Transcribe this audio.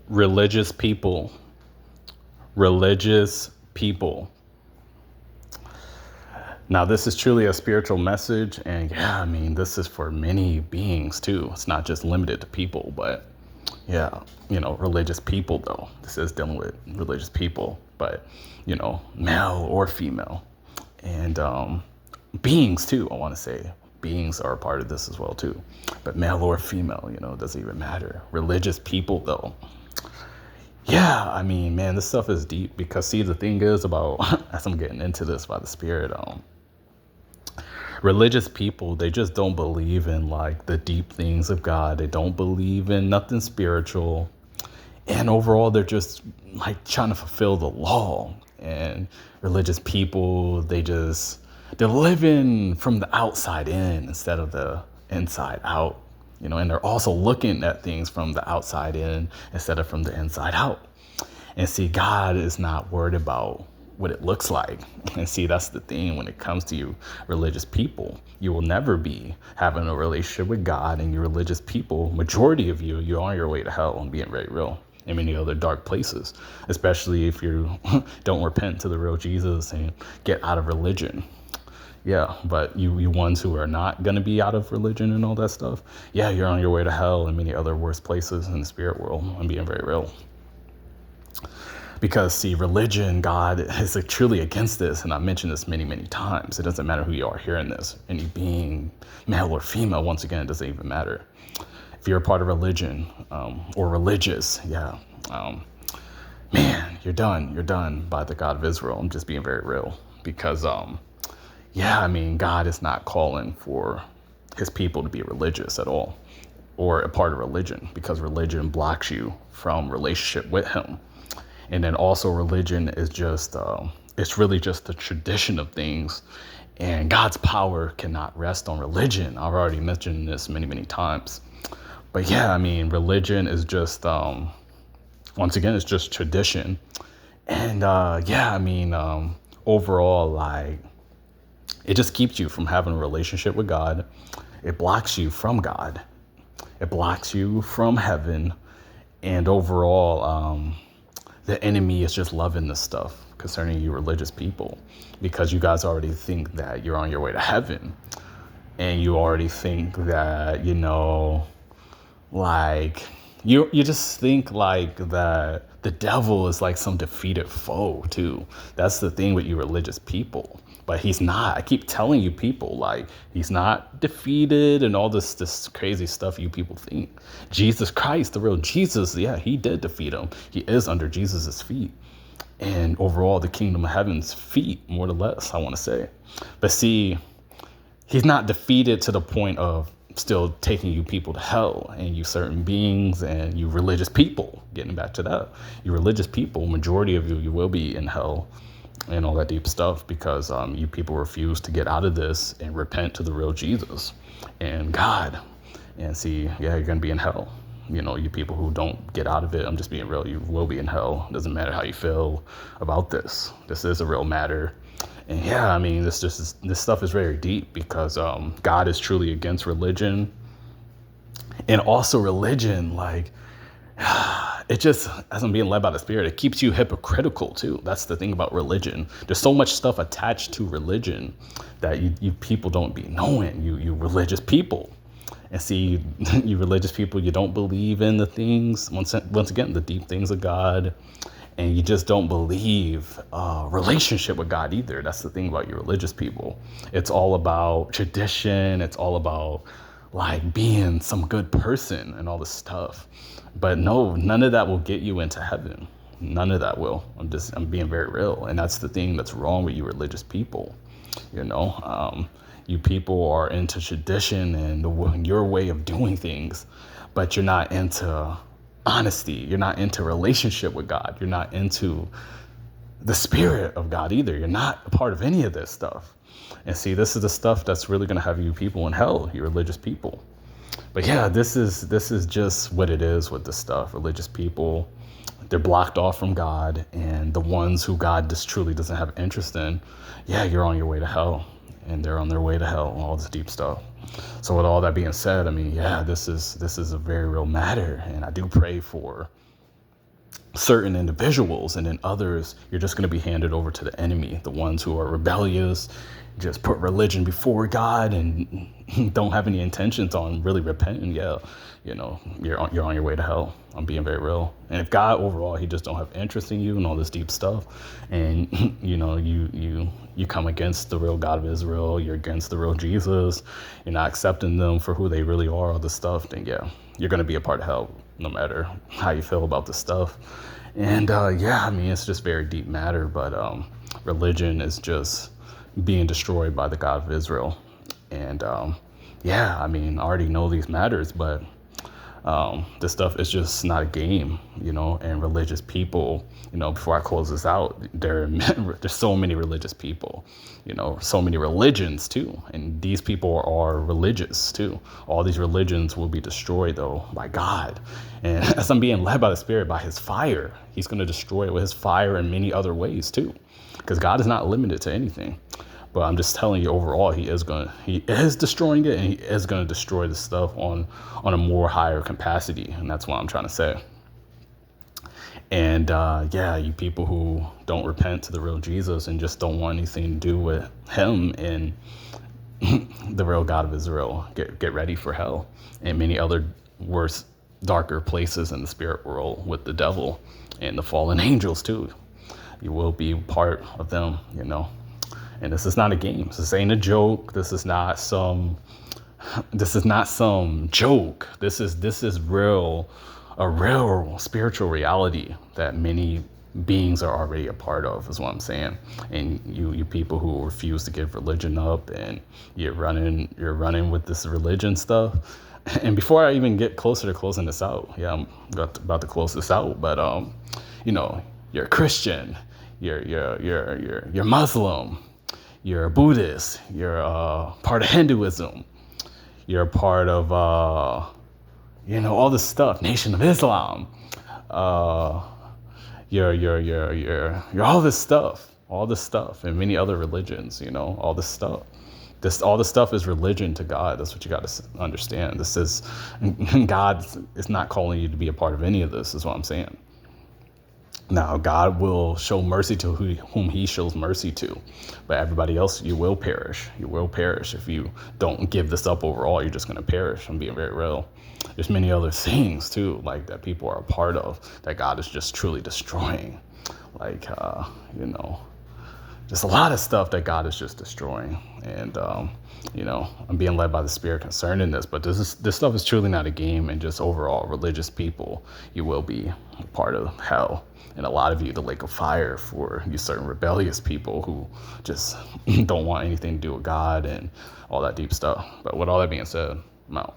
Religious people. Religious people. Now, this is truly a spiritual message. And yeah, I mean, this is for many beings too. It's not just limited to people, but yeah, religious people though. This is dealing with religious people, but male or female. And beings too, I want to say. Beings are a part of this as well too. But male or female, it doesn't even matter. Religious people though. Yeah, I mean, man, this stuff is deep because see, the thing is about, as I'm getting into this by the Spirit, religious people, they just don't believe in like the deep things of God. They don't believe in nothing spiritual. And overall, they're just like trying to fulfill the law. And religious people, they're living from the outside in instead of the inside out. And they're also looking at things from the outside in instead of from the inside out. And see, God is not worried about what it looks like. And see, that's the thing when it comes to you religious people. You will never be having a relationship with God, and you religious people, majority of you're on your way to hell and being very real in many other dark places, especially if you don't repent to the real Jesus and get out of religion. Yeah, but you ones who are not going to be out of religion and all that stuff, yeah, you're on your way to hell and many other worse places in the spirit world. I'm being very real. Because, see, religion, God is truly against this. And I mentioned this many, many times. It doesn't matter who you are hearing this. Any being, male or female, once again, it doesn't even matter. If you're a part of religion or religious, man, you're done. You're done by the God of Israel. I'm just being very real. Because, I mean, God is not calling for his people to be religious at all or a part of religion, because religion blocks you from relationship with him. And then also religion is just, it's really just a tradition of things. And God's power cannot rest on religion. I've already mentioned this many, many times. But yeah, I mean, religion is just, once again, it's just tradition. And overall, like, it just keeps you from having a relationship with God. It blocks you from God. It blocks you from heaven. And overall, the enemy is just loving this stuff concerning you religious people, because you guys already think that you're on your way to heaven, and you already think that, like you just think like that the devil is like some defeated foe too. That's the thing with you religious people. But he's not. I keep telling you people, like, he's not defeated and all this crazy stuff you people think. Jesus Christ, the real Jesus, yeah, he did defeat him. He is under Jesus's feet. And overall, the kingdom of heaven's feet, more or less, I want to say. But see, he's not defeated to the point of still taking you people to hell, and you certain beings and you religious people, getting back to that. You religious people, majority of you will be in hell and all that deep stuff, because you people refuse to get out of this and repent to the real Jesus and God. And see, yeah, you're going to be in hell. You people who don't get out of it, I'm just being real, you will be in hell. It doesn't matter how you feel about this. This is a real matter. And yeah, I mean, this stuff is very deep, because God is truly against religion. And also religion, like, it just, as I'm being led by the Spirit, it keeps you hypocritical too. That's the thing about religion. There's so much stuff attached to religion that you people don't be knowing, you religious people. And see, you religious people, you don't believe in the things, once again, the deep things of God. And you just don't believe relationship with God either. That's the thing about you religious people. It's all about tradition. It's all about like being some good person and all this stuff. But no, none of that will get you into heaven. None of that will. I'm being very real. And that's the thing that's wrong with you religious people. You people are into tradition and your way of doing things, but you're not into honesty. You're not into relationship with God. You're not into the spirit of God either. You're not a part of any of this stuff. And see, this is the stuff that's really going to have you people in hell, you religious people. But yeah, this is just what it is with this stuff. Religious people, they're blocked off from God, and the ones who God just truly doesn't have interest in, yeah, you're on your way to hell, and they're on their way to hell, and all this deep stuff. So with all that being said, I mean, yeah, this is a very real matter, and I do pray for certain individuals, and then others you're just going to be handed over to the enemy, the ones who are rebellious, just put religion before God and don't have any intentions on really repenting. Yeah, you're on your way to hell. I'm being very real. And if God overall, he just don't have interest in you and all this deep stuff, and you come against the real God of Israel, you're against the real Jesus, you're not accepting them for who they really are, all this stuff, then yeah, you're going to be a part of hell no matter how you feel about this stuff. And it's just very deep matter, but religion is just being destroyed by the God of Israel. And I already know these matters, but this stuff is just not a game, and religious people, before I close this out, there's so many religious people, so many religions too. And these people are religious too. All these religions will be destroyed though by God. And as I'm being led by the Spirit, by his fire, he's going to destroy it with his fire in many other ways too. Because God is not limited to anything. But I'm just telling you, overall, he is destroying it, and he is going to destroy the stuff on a more higher capacity. And that's what I'm trying to say. And you people who don't repent to the real Jesus and just don't want anything to do with him and the real God of Israel, get ready for hell and many other worse, darker places in the spirit world with the devil and the fallen angels too. You will be part of them, And this is not a game. This ain't a joke. This is not some joke. This is real, a real spiritual reality that many beings are already a part of, is what I'm saying. And you people who refuse to give religion up, and you're running with this religion stuff. And before I even get closer to closing this out, I'm about to close this out, but you're a Christian, you're Muslim, you're a Buddhist, you're part of Hinduism, you're a part of all this stuff, Nation of Islam, you're all this stuff, and many other religions, all this stuff. All this stuff is religion to God. That's what you got to understand. God is not calling you to be a part of any of this, is what I'm saying. Now, God will show mercy to whom he shows mercy to. But everybody else, you will perish. You will perish. If you don't give this up overall, you're just going to perish. I'm being very real. There's many other things, too, like that people are a part of, that God is just truly destroying. Like, just a lot of stuff that God is just destroying. And, I'm being led by the Spirit concerning this. But this stuff is truly not a game. And just overall, religious people, you will be a part of hell. And a lot of you, the lake of fire for you certain rebellious people who just don't want anything to do with God and all that deep stuff. But with all that being said, I'm out.